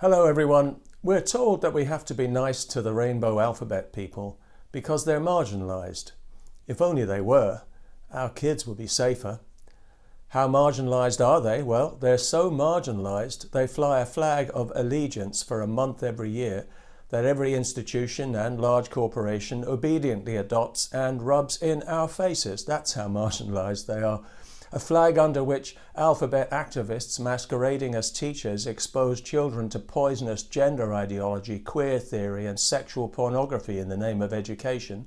Hello everyone. We're told that we have to be nice to the rainbow alphabet people because they're marginalised. If only they were, our kids would be safer. How marginalised are they? Well, they're so marginalised they fly a flag of allegiance for a month every year that every institution and large corporation obediently adopts and rubs in our faces. That's how marginalised they are. A flag under which alphabet activists masquerading as teachers expose children to poisonous gender ideology, queer theory and sexual pornography in the name of education.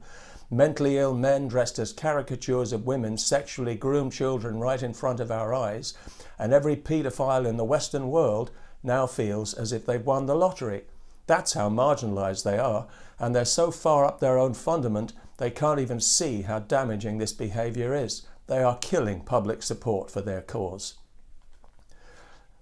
Mentally ill men dressed as caricatures of women sexually groom children right in front of our eyes, and every paedophile in the Western world now feels as if they've won the lottery. That's how marginalised they are, and they're so far up their own fundament they can't even see how damaging this behaviour is. They are killing public support for their cause.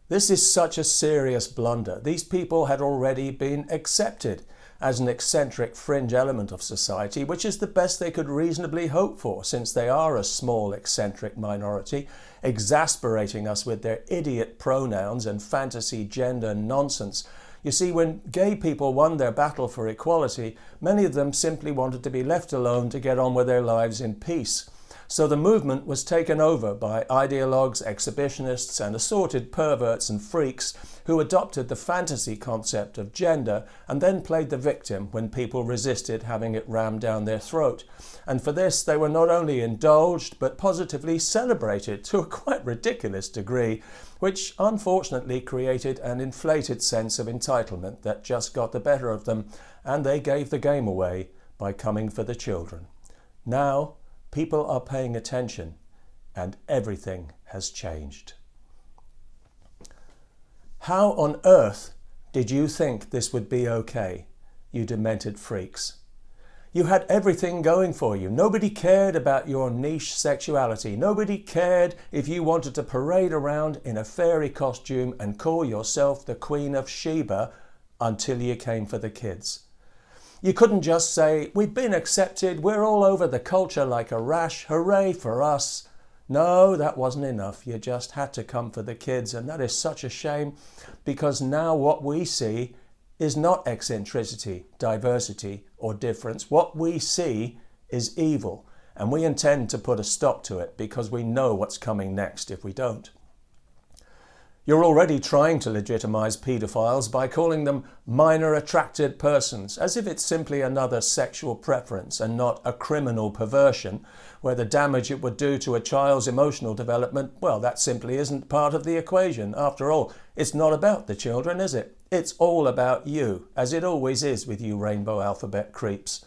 This is such a serious blunder. These people had already been accepted as an eccentric fringe element of society, which is the best they could reasonably hope for, since they are a small eccentric minority, exasperating us with their idiot pronouns and fantasy gender nonsense. You see, when gay people won their battle for equality, many of them simply wanted to be left alone to get on with their lives in peace. So the movement was taken over by ideologues, exhibitionists and assorted perverts and freaks who adopted the fantasy concept of gender and then played the victim when people resisted having it rammed down their throat. And for this they were not only indulged but positively celebrated to a quite ridiculous degree, which unfortunately created an inflated sense of entitlement that just got the better of them, and they gave the game away by coming for the children. Now people are paying attention and everything has changed. How on earth did you think this would be okay, you demented freaks? You had everything going for you. Nobody cared about your niche sexuality. Nobody cared if you wanted to parade around in a fairy costume and call yourself the Queen of Sheba until you came for the kids. You couldn't just say, "We've been accepted, we're all over the culture like a rash, hooray for us." No, that wasn't enough. You just had to come for the kids, and that is such a shame, because now what we see is not eccentricity, diversity or difference. What we see is evil, and we intend to put a stop to it because we know what's coming next if we don't. You're already trying to legitimize paedophiles by calling them minor attracted persons, as if it's simply another sexual preference and not a criminal perversion, where the damage it would do to a child's emotional development, well, that simply isn't part of the equation. After all, it's not about the children, is it? It's all about you, as it always is with you rainbow alphabet creeps.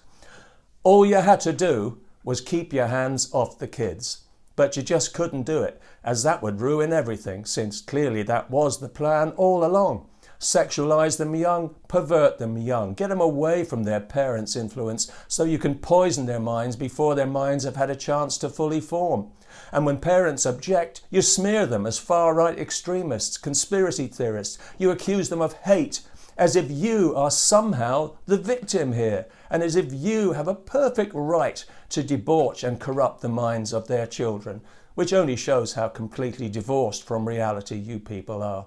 All you had to do was keep your hands off the kids. But you just couldn't do it, as that would ruin everything, since clearly that was the plan all along. Sexualize them young, pervert them young, get them away from their parents' influence so you can poison their minds before their minds have had a chance to fully form. And when parents object, you smear them as far-right extremists, conspiracy theorists. You accuse them of hate, as if you are somehow the victim here, and as if you have a perfect right to debauch and corrupt the minds of their children, which only shows how completely divorced from reality you people are.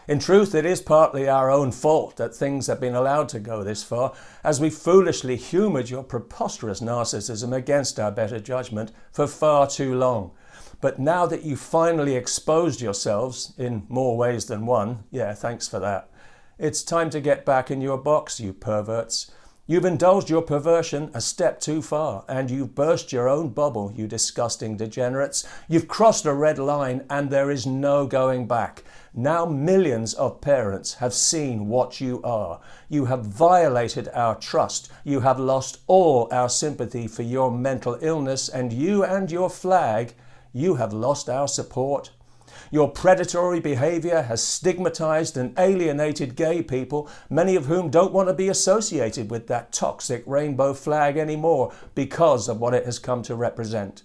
In truth, it is partly our own fault that things have been allowed to go this far, as we foolishly humoured your preposterous narcissism against our better judgment for far too long. But now that you've finally exposed yourselves in more ways than one, yeah, thanks for that, it's time to get back in your box, you perverts. You've indulged your perversion a step too far, and you've burst your own bubble, you disgusting degenerates. You've crossed a red line, and there is no going back. Now millions of parents have seen what you are. You have violated our trust. You have lost all our sympathy for your mental illness, and your flag, you have lost our support. Your predatory behaviour has stigmatised and alienated gay people, many of whom don't want to be associated with that toxic rainbow flag anymore because of what it has come to represent.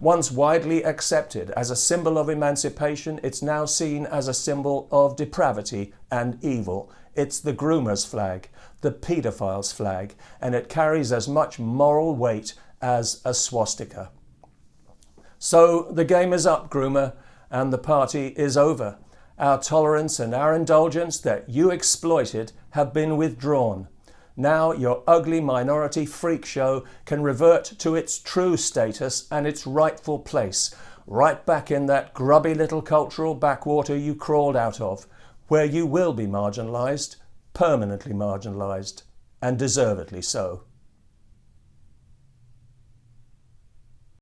Once widely accepted as a symbol of emancipation, it's now seen as a symbol of depravity and evil. It's the groomer's flag, the paedophile's flag, and it carries as much moral weight as a swastika. So the game is up, groomer, and the party is over. Our tolerance and our indulgence that you exploited have been withdrawn. Now your ugly minority freak show can revert to its true status and its rightful place, right back in that grubby little cultural backwater you crawled out of, where you will be marginalised, permanently marginalised, and deservedly so.